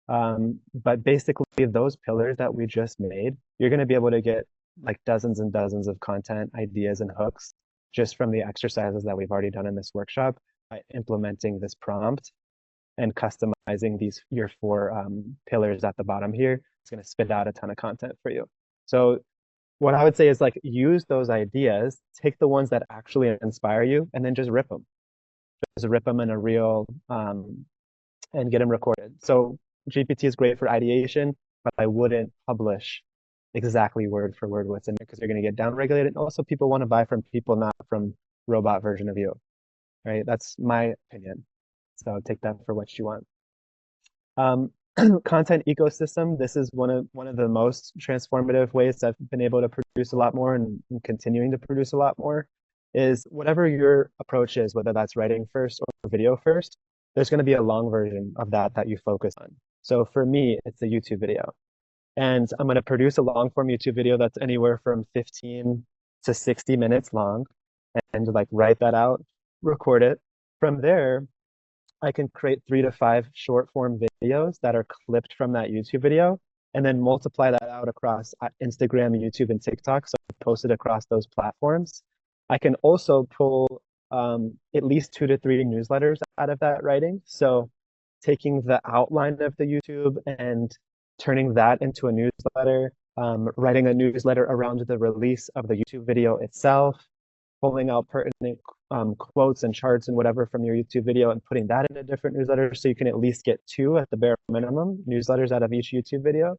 but basically those pillars that we just made, you're going to be able to get like dozens and dozens of content ideas and hooks just from the exercises that we've already done in this workshop by implementing this prompt and customizing these your 4 pillars at the bottom here. It's going to spit out a ton of content for you. So what I would say is like use those ideas, take the ones that actually inspire you, and then just rip them. Just rip them in a reel, and get them recorded. So GPT is great for ideation, but I wouldn't publish exactly word for word what's in there because you're going to get downregulated. And also, people want to buy from people, not from robot version of you, right? That's my opinion. So take that for what you want. Um, content ecosystem. This is one of the most transformative ways I've been able to produce a lot more and continuing to produce a lot more. Is whatever your approach is, whether that's writing first or video first, there's going to be a long version of that you focus on. So for me, it's a YouTube video. And I'm going to produce a long form YouTube video that's anywhere from 15 to 60 minutes long and like write that out, record it. From there, I can create 3 to 5 short form videos that are clipped from that YouTube video and then multiply that out across Instagram, YouTube, and TikTok. So post it across those platforms. I can also pull at least 2 to 3 newsletters out of that writing. So taking the outline of the YouTube and turning that into a newsletter, writing a newsletter around the release of the YouTube video itself, pulling out pertinent quotes and charts and whatever from your YouTube video and putting that in a different newsletter so you can at least get 2 at the bare minimum newsletters out of each YouTube video.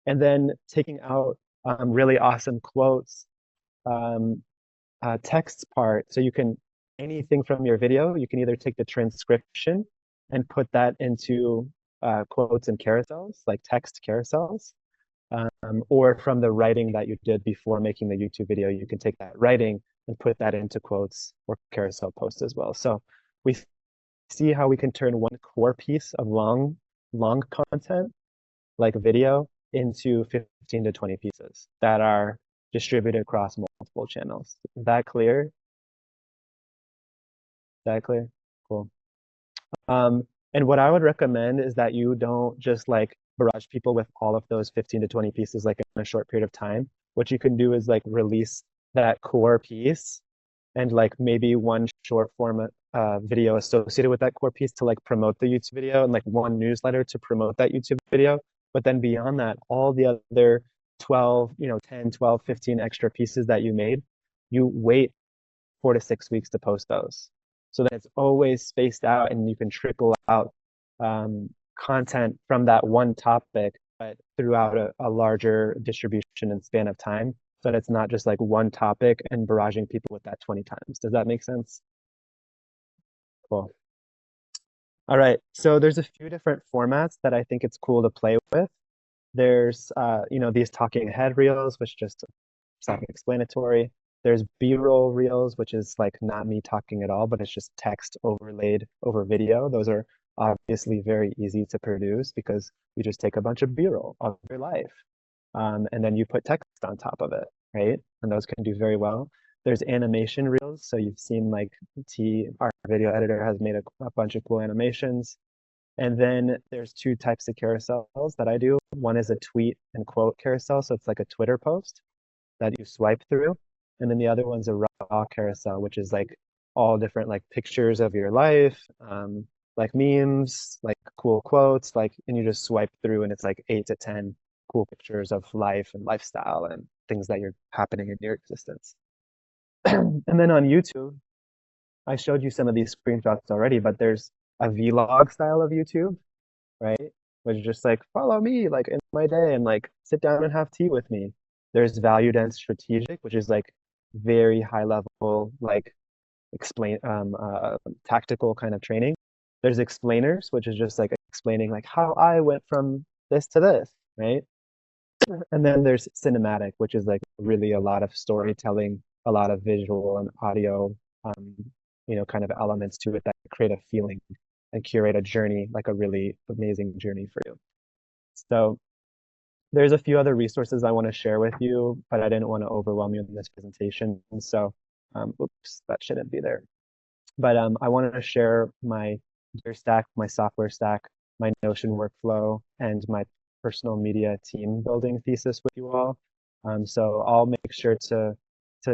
And then taking out really awesome quotes, texts part. So you can, anything from your video, you can either take the transcription and put that into quotes and carousels, like text carousels, or from the writing that you did before making the YouTube video, you can take that writing and put that into quotes or carousel posts as well. So we see how we can turn one core piece of long content, like video, into 15 to 20 pieces that are distributed across multiple channels. Is that clear? Is that clear? Cool. And what I would recommend is that you don't just like barrage people with all of those 15 to 20 pieces like in a short period of time. What you can do is like release that core piece and like maybe one short form video associated with that core piece to like promote the YouTube video, and like one newsletter to promote that YouTube video. But then beyond that, all the other 12, 10, 12, 15 extra pieces that you made, you wait 4 to 6 weeks to post those. So that it's always spaced out and you can trickle out content from that one topic, but throughout a larger distribution and span of time. So that it's not just like one topic and barraging people with that 20 times. Does that make sense? Cool. All right, so there's a few different formats that I think it's cool to play with. There's, these talking head reels, which just self-explanatory. There's B-roll reels, which is like not me talking at all, but it's just text overlaid over video. Those are obviously very easy to produce because you just take a bunch of B-roll of your life, and then you put text on top of it, right? And those can do very well. There's animation reels. So you've seen like our video editor has made a bunch of cool animations. And then there's 2 types of carousels that I do. One is a tweet and quote carousel. So it's like a Twitter post that you swipe through. And then the other one's a raw carousel, which is like all different like pictures of your life, like memes, like cool quotes, and you just swipe through and it's like 8 to 10 cool pictures of life and lifestyle and things that are happening in your existence. And then on YouTube, I showed you some of these screenshots already, but there's a vlog style of YouTube, right? Which is just like, follow me like in my day and like sit down and have tea with me. There's value dense strategic, which is like very high level, like tactical kind of training. There's explainers, which is just like explaining like how I went from this to this, right? And then there's cinematic, which is like really a lot of storytelling, a lot of visual and audio, kind of elements to it that create a feeling and curate a journey, like a really amazing journey for you. So there's a few other resources I want to share with you, but I didn't want to overwhelm you in this presentation. So, oops, that shouldn't be there. But I wanted to share my gear stack, my software stack, my Notion workflow, and my personal media team building thesis with you all. So I'll make sure to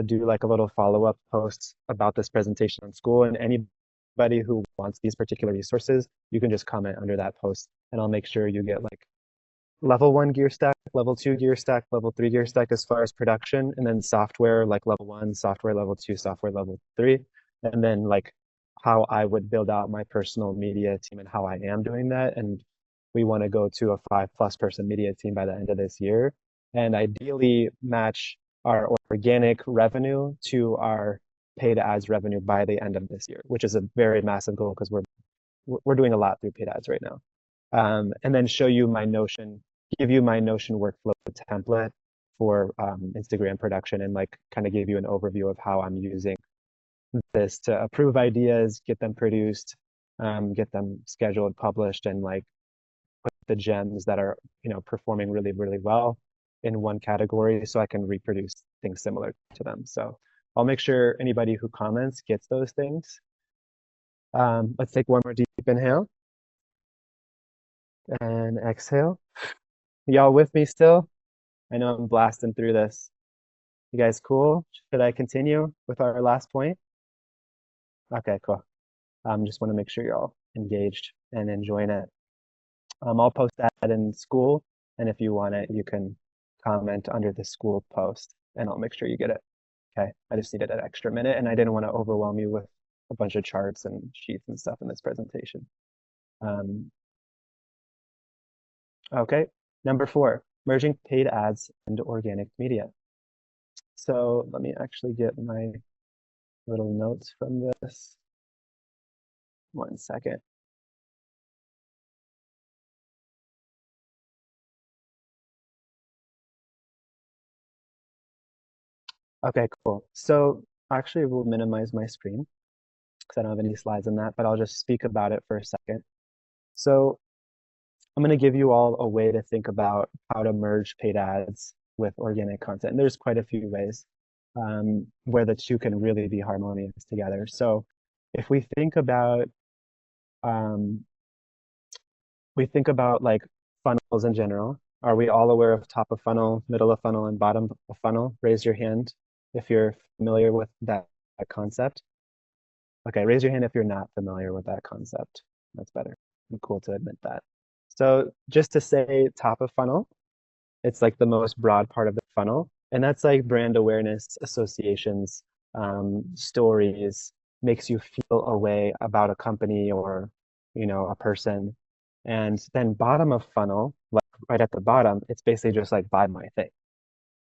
do like a little follow-up post about this presentation on school, and anybody who wants these particular resources, you can just comment under that post and I'll make sure you get like level 1 gear stack, level 2 gear stack, level 3 gear stack as far as production, and then software like level 1, software level 2, software level 3, and then like how I would build out my personal media team and how I am doing that. And we want to go to a 5+ person media team by the end of this year, and ideally match our organic revenue to our paid ads revenue by the end of this year, which is a very massive goal because we're doing a lot through paid ads right now. And then show you my Notion, give you my Notion workflow template for Instagram production, and like kind of give you an overview of how I'm using this to approve ideas, get them produced, get them scheduled, published, and like put the gems that are performing really, really well in one category so I can reproduce things similar to them. So I'll make sure anybody who comments gets those things. Let's take one more deep inhale and exhale. Y'all with me still? I know I'm blasting through this. You guys cool? Should I continue with our last point? Okay, cool. Just want to make sure you're all engaged and enjoying it. I'll post that in school, and if you want it, you can comment under the school post, and I'll make sure you get it. Okay, I just needed an extra minute, and I didn't want to overwhelm you with a bunch of charts and sheets and stuff in this presentation. Um, okay, number 4, merging paid ads and organic media. So let me actually get my little notes from this. 1 second. Okay, cool. So actually we'll minimize my screen because I don't have any slides in that, but I'll just speak about it for a second. So I'm going to give you all a way to think about how to merge paid ads with organic content. And there's quite a few ways where the two can really be harmonious together. So if um, we think about like funnels in general. Are we all aware of top of funnel, middle of funnel, and bottom of funnel? Raise your hand if you're familiar with that concept. Okay, raise your hand if you're not familiar with that concept. That's better. I'm cool to admit that. So just to say top of funnel, it's like the most broad part of the funnel. And that's like brand awareness, associations, stories, makes you feel a way about a company or, a person. And then bottom of funnel, like right at the bottom, it's basically just like buy my thing,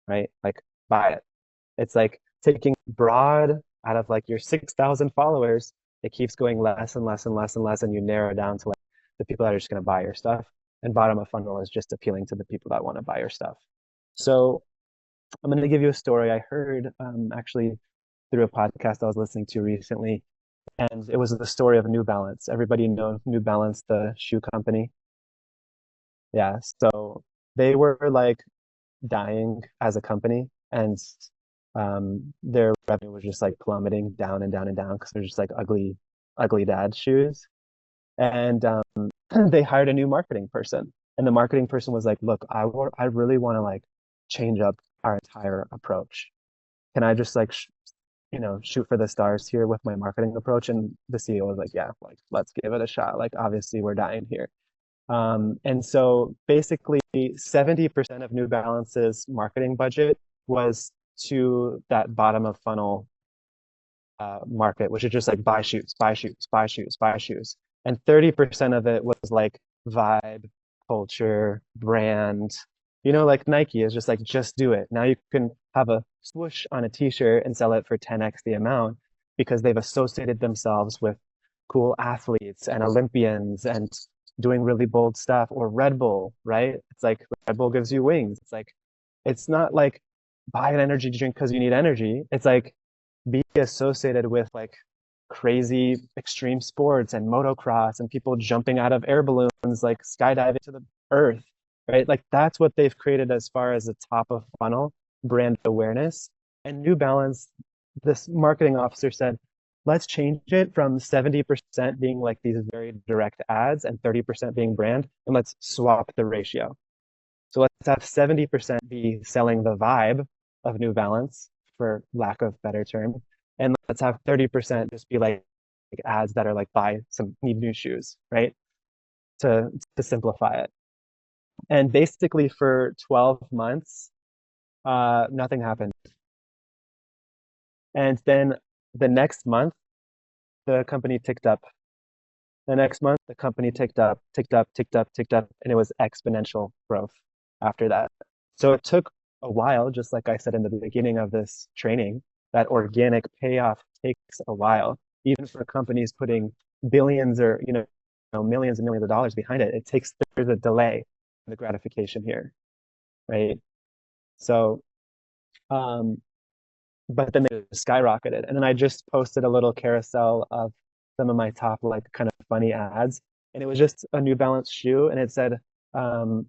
right? Like buy it. It's like taking broad out of like your 6,000 followers, it keeps going less and less and less and less, and you narrow down to like the people that are just going to buy your stuff. And bottom of funnel is just appealing to the people that want to buy your stuff. So I'm going to give you a story I heard actually through a podcast I was listening to recently. And it was the story of New Balance. Everybody knows New Balance, the shoe company. Yeah. So they were like dying as a company, and their revenue was just like plummeting down and down and down because they're just like ugly, ugly dad shoes. And they hired a new marketing person, and the marketing person was like, "Look, I really want to like change up our entire approach. Can I just like shoot for the stars here with my marketing approach?" And the CEO was like, "Yeah, like let's give it a shot. Like obviously we're dying here." And so basically 70% of New Balance's marketing budget was to that bottom of funnel market, which is just like buy shoes, buy shoes, buy shoes, buy shoes. And 30% of it was like vibe, culture, brand. Like Nike is just like, just do it. Now you can have a swoosh on a t-shirt and sell it for 10x the amount because they've associated themselves with cool athletes and Olympians and doing really bold stuff. Or Red Bull, right? It's like Red Bull gives you wings. It's like, it's not like buy an energy drink because you need energy. It's like be associated with like crazy extreme sports and motocross and people jumping out of air balloons, like skydiving to the earth, right? Like that's what they've created as far as the top of funnel brand awareness. And New Balance, this marketing officer said, let's change it from 70% being like these very direct ads and 30% being brand, and let's swap the ratio. So let's have 70% be selling the vibe of New Balance, for lack of better term, and let's have 30% just be like ads that are like buy some need new shoes, right? To simplify it. And basically for 12 months, nothing happened. And then the next month, the company ticked up. The next month, the company ticked up, ticked up, ticked up, ticked up, and it was exponential growth after that. So it took a while, just like I said in the beginning of this training, that organic payoff takes a while. Even for companies putting billions or millions and millions of dollars behind it, there's a delay in the gratification here, right? So, um, but then they skyrocketed. And then I just posted a little carousel of some of my top like kind of funny ads, and it was just a New Balance shoe, and it said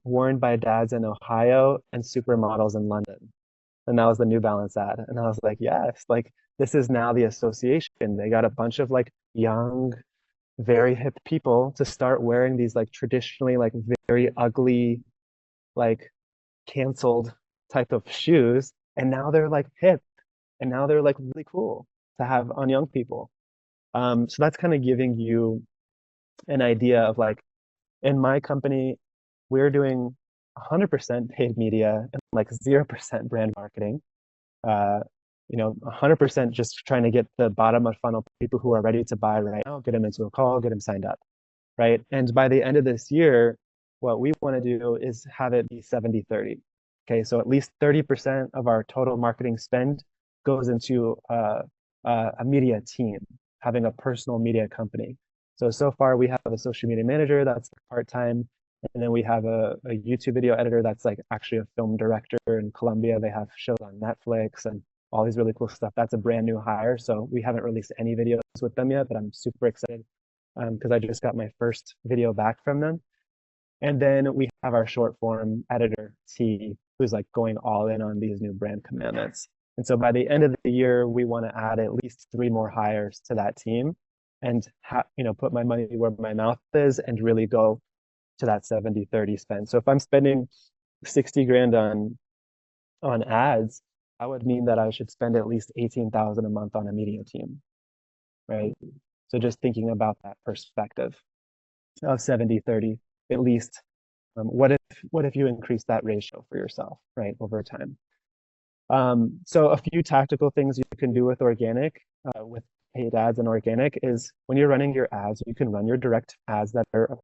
worn by dads in Ohio and supermodels in London. And that was the New Balance ad. And I was like, yes, like this is now the association. They got a bunch of like young, very hip people to start wearing these like traditionally like very ugly, like canceled type of shoes. And now they're like hip, and now they're like really cool to have on young people. So that's kind of giving you an idea of like In my company, we're doing 100% paid media and like 0% brand marketing. Uh, 100% just trying to get the bottom of funnel people who are ready to buy right now, get them into a call, get them signed up, right? And by the end of this year, what we want to do is have it be 70-30. Okay, so at least 30% of our total marketing spend goes into a media team, having a personal media company. So far we have a social media manager that's part-time, and then we have a YouTube video editor that's like actually a film director in Colombia. They have shows on Netflix and all these really cool stuff. That's a brand new hire. So we haven't released any videos with them yet, but I'm super excited because I just got my first video back from them. And then we have our short form editor, T, who's like going all in on these new brand commandments. And so by the end of the year, we want to add at least 3 more hires to that team and put my money where my mouth is and really go to that 70-30 spend. So if I'm spending 60 grand on ads, that would mean that I should spend at least 18,000 a month on a media team, right? So just thinking about that perspective of 70-30, at least. What if you increase that ratio for yourself, right, over time? So a few tactical things you can do with organic, with paid ads and organic is when you're running your ads, you can run your direct ads that are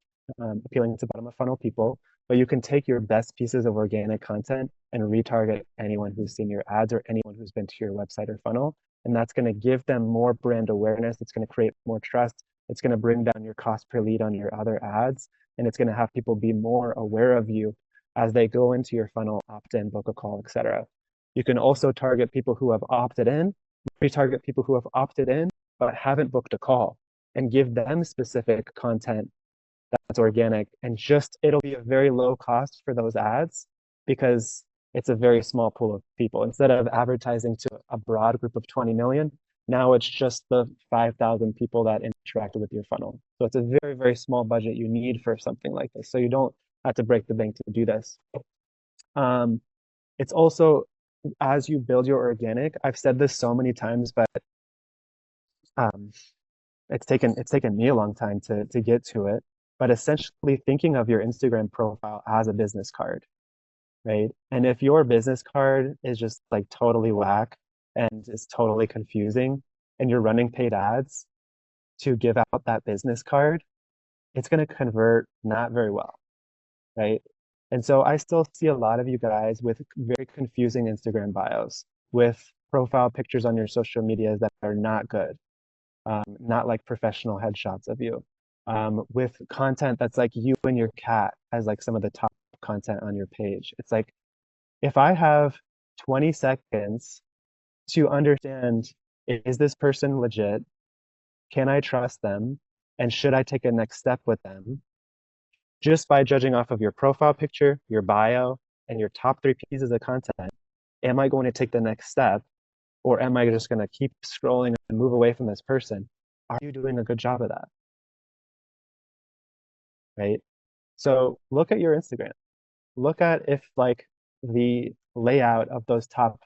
appealing to bottom of funnel people, but you can take your best pieces of organic content and retarget anyone who's seen your ads or anyone who's been to your website or funnel. And that's going to give them more brand awareness. It's going to create more trust. It's going to bring down your cost per lead on your other ads. And it's going to have people be more aware of you as they go into your funnel, opt in, book a call, etc. You can also target people who have opted in, retarget people who have opted in but haven't booked a call, and give them specific content that's organic. And just it'll be a very low cost for those ads because it's a very small pool of people. Instead of advertising to a broad group of 20 million, now it's just the 5,000 people that interacted with your funnel. So it's a very, very small budget you need for something like this. So you don't have to break the bank to do this. It's also, as you build your organic, I've said this so many times, but um, it's taken me a long time to get to it. But essentially thinking of your Instagram profile as a business card, right? And if your business card is just like totally whack and is totally confusing, and you're running paid ads to give out that business card, it's going to convert not very well, right? And so I still see a lot of you guys with very confusing Instagram bios, with profile pictures on your social medias that are not good, not like professional headshots of you, with content that's like you and your cat as like some of the top content on your page. It's like if I have 20 seconds to understand, is this person legit? Can I trust them? And should I take a next step with them? Just by judging off of your profile picture, your bio, and your top 3 pieces of content, am I going to take the next step? Or am I just going to keep scrolling and move away from this person? Are you doing a good job of that? Right? So look at your Instagram. Look at if like the layout of those top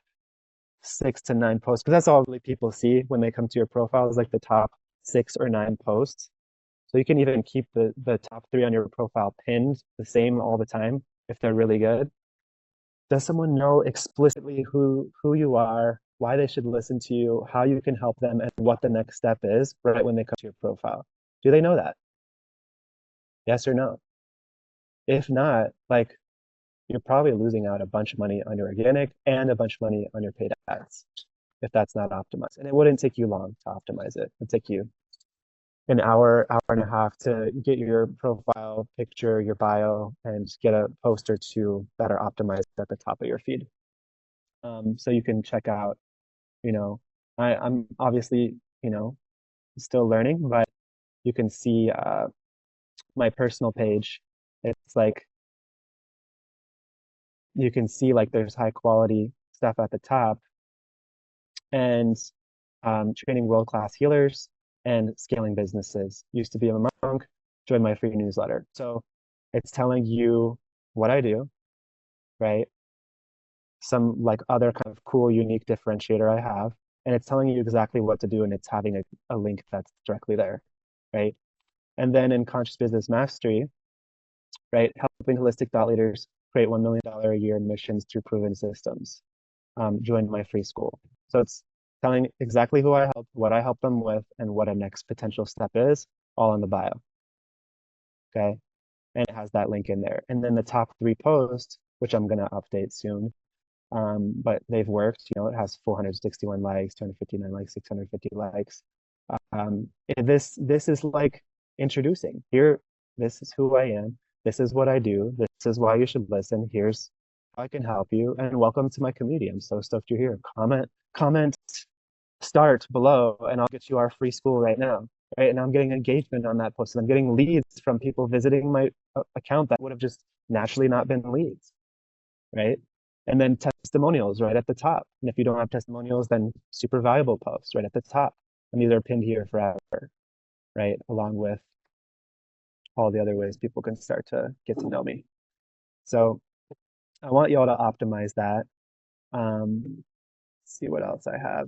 6 to 9 posts, because that's all really people see when they come to your profile is like the top 6 or 9 posts. So you can even keep the top 3 on your profile pinned the same all the time if they're really good. Does someone know explicitly who you are, why they should listen to you, how you can help them, and what the next step is right when they come to your profile? Do they know that? Yes or no? If not, like you're probably losing out a bunch of money on your organic and a bunch of money on your paid ads if that's not optimized. And it wouldn't take you long to optimize it. It'd take you an hour and a half to get your profile picture, your bio, and get a post or two that are optimized at the top of your feed. So you can check out, you know, I'm obviously, still learning, but you can see my personal page. It's like you can see like there's high quality stuff at the top and training world-class healers and scaling businesses. Used to be a monk, join my free newsletter. So it's telling you what I do, right? Some like other kind of cool, unique differentiator I have, and it's telling you exactly what to do, and it's having a link that's directly there, right? And then in Conscious Business Mastery, right? Helping holistic thought leaders create $1 million a year missions through proven systems. Join my free school. So it's telling exactly who I help, what I help them with, and what a next potential step is, all in the bio. Okay. And it has that link in there. And then the top three posts, which I'm going to update soon, but they've worked. It has 461 likes, 259 likes, 650 likes. This is like introducing here. This is who I am. This is what I do. This is why you should listen. Here's how I can help you. And welcome to my community. I'm so stoked you're here. Comment, start below, and I'll get you our free school right now. Right. And I'm getting engagement on that post. And I'm getting leads from people visiting my account that would have just naturally not been leads. Right. And then testimonials right at the top. And if you don't have testimonials, then super valuable posts right at the top. And these are pinned here forever, right? Along with all the other ways people can start to get to know me. So I want y'all to optimize that. See what else I have.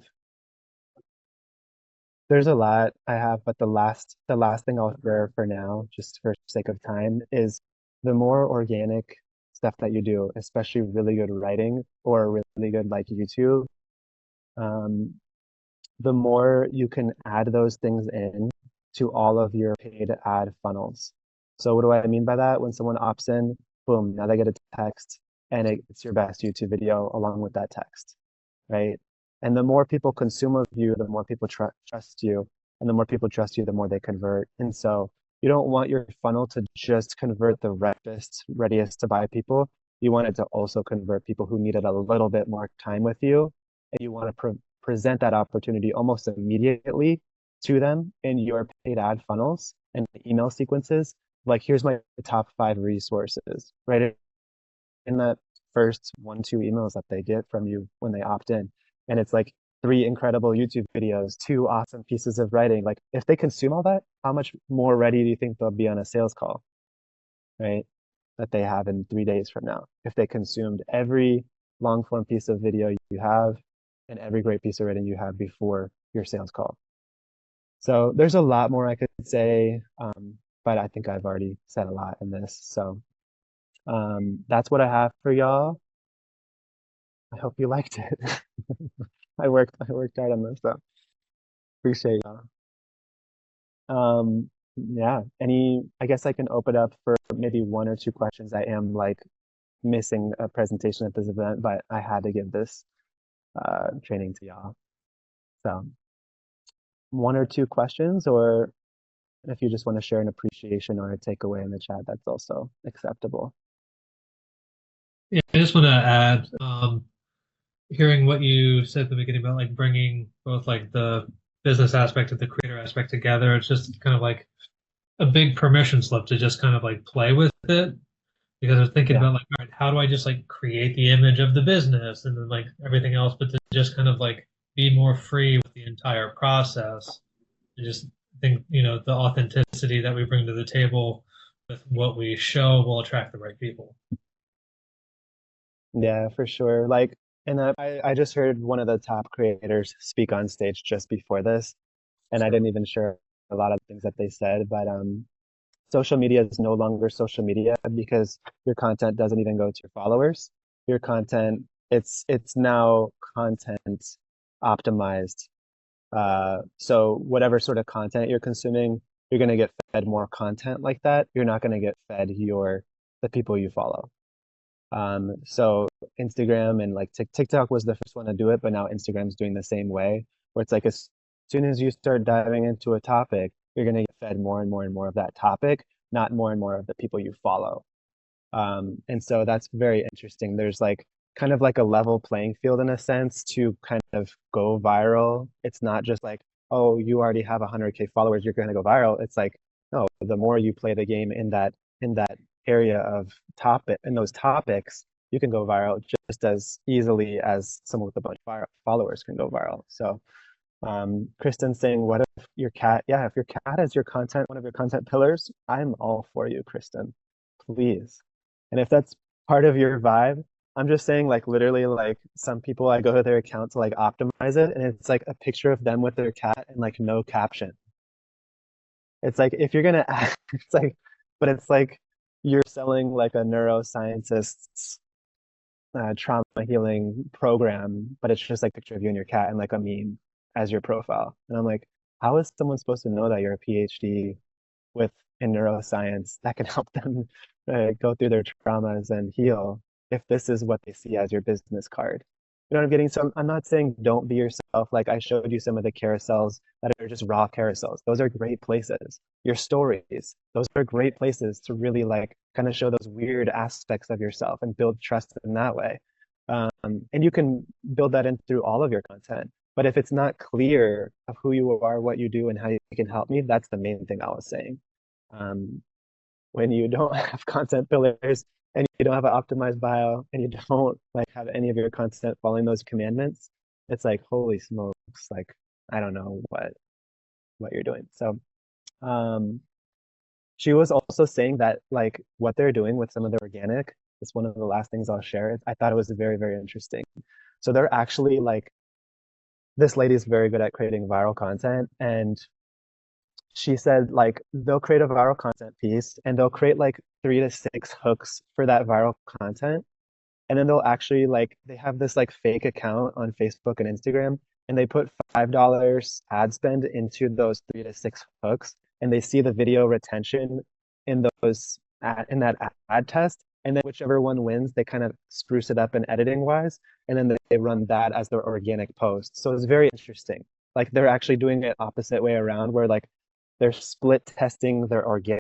There's a lot I have, but the last thing I'll share for now, just for sake of time, is the more organic stuff that you do, especially really good writing or really good like YouTube, um, the more you can add those things in to all of your paid ad funnels. So what do I mean by that? When someone opts in, boom, now they get a text and it's your best YouTube video along with that text, right? And the more people consume of you, the more people trust you. And the more people trust you, the more they convert. And so you don't want your funnel to just convert the readiest to buy people. You want it to also convert people who needed a little bit more time with you. And you want to present that opportunity almost immediately to them in your paid ad funnels and email sequences. Like, here's my top 5 resources, right? In that first 1-2 emails that they get from you when they opt in. And it's like 3 incredible YouTube videos, 2 awesome pieces of writing. Like, if they consume all that, how much more ready do you think they'll be on a sales call, right? That they have in 3 days from now. If they consumed every long form piece of video you have and every great piece of writing you have before your sales call. So there's a lot more I could say, but I think I've already said a lot in this. So that's what I have for y'all. I hope you liked it. I worked hard on this, so appreciate y'all. Yeah, I guess I can open up for maybe 1 or 2 questions. I am like missing a presentation at this event, but I had to give this training to y'all. So 1 or 2 questions, or if you just want to share an appreciation or a takeaway in the chat, that's also acceptable. Yeah, I just want to add, hearing what you said at the beginning about like bringing both like the business aspect and the creator aspect together. It's just kind of like a big permission slip to just kind of like play with it. Because I was thinking Yeah. about like, all right, how do I just like create the image of the business and then like everything else, but to just kind of like be more free with the entire process. I just think, the authenticity that we bring to the table with what we show will attract the right people. Yeah, for sure. Like, and I just heard one of the top creators speak on stage just before this, and I didn't even share a lot of things that they said, but social media is no longer social media because your content doesn't even go to your followers. Your content, it's now content optimized. So whatever sort of content you're consuming, you're gonna get fed more content like that. You're not gonna get fed the people you follow. So Instagram and like TikTok was the first one to do it, but now Instagram's doing the same way, where it's like as soon as you start diving into a topic, you're gonna get fed more and more and more of that topic, not more and more of the people you follow. And so that's very interesting. There's like kind of like a level playing field in a sense to kind of go viral. It's not just like, oh, you already have 100K followers, you're gonna go viral. It's like, no, the more you play the game in that area of in those topics, you can go viral just as easily as someone with a bunch of followers can go viral. So Kristen's saying, what if your cat, yeah, if your cat is one of your content pillars, I'm all for you, Kristen, please. And if that's part of your vibe, I'm just saying like literally like some people I go to their account to like optimize it and it's like a picture of them with their cat and like no caption. It's like if you're gonna it's like but it's like you're selling like a neuroscientist's trauma healing program, but it's just like a picture of you and your cat and like a meme as your profile. And I'm like, how is someone supposed to know that you're a PhD with in neuroscience that can help them go through their traumas and heal if this is what they see as your business card? You know what I'm getting? So I'm not saying don't be yourself. Like I showed you some of the carousels that are just raw carousels. Those are great places. Your stories, those are great places to really like kind of show those weird aspects of yourself and build trust in that way. And you can build that in through all of your content. But if it's not clear of who you are, what you do, and how you can help me, that's the main thing I was saying. Um, when you don't have content pillars and you don't have an optimized bio and you don't like have any of your content following those commandments, it's like, holy smokes, like I don't know what you're doing. So um she was also saying that like what they're doing with some of the organic is one of the last things I'll share. I thought it was very, very interesting. So they're actually like this lady is very good at creating viral content, and she said like they'll create a viral content piece and they'll create like 3 to 6 hooks for that viral content, and then they'll actually like they have this like fake account on Facebook and Instagram, and they put $5 ad spend into those 3 to 6 hooks, and they see the video retention in those in that ad test, and then whichever one wins they kind of spruce it up in editing wise, and then they run that as their organic post. So it's very interesting, like they're actually doing it opposite way around where like they're split testing their organic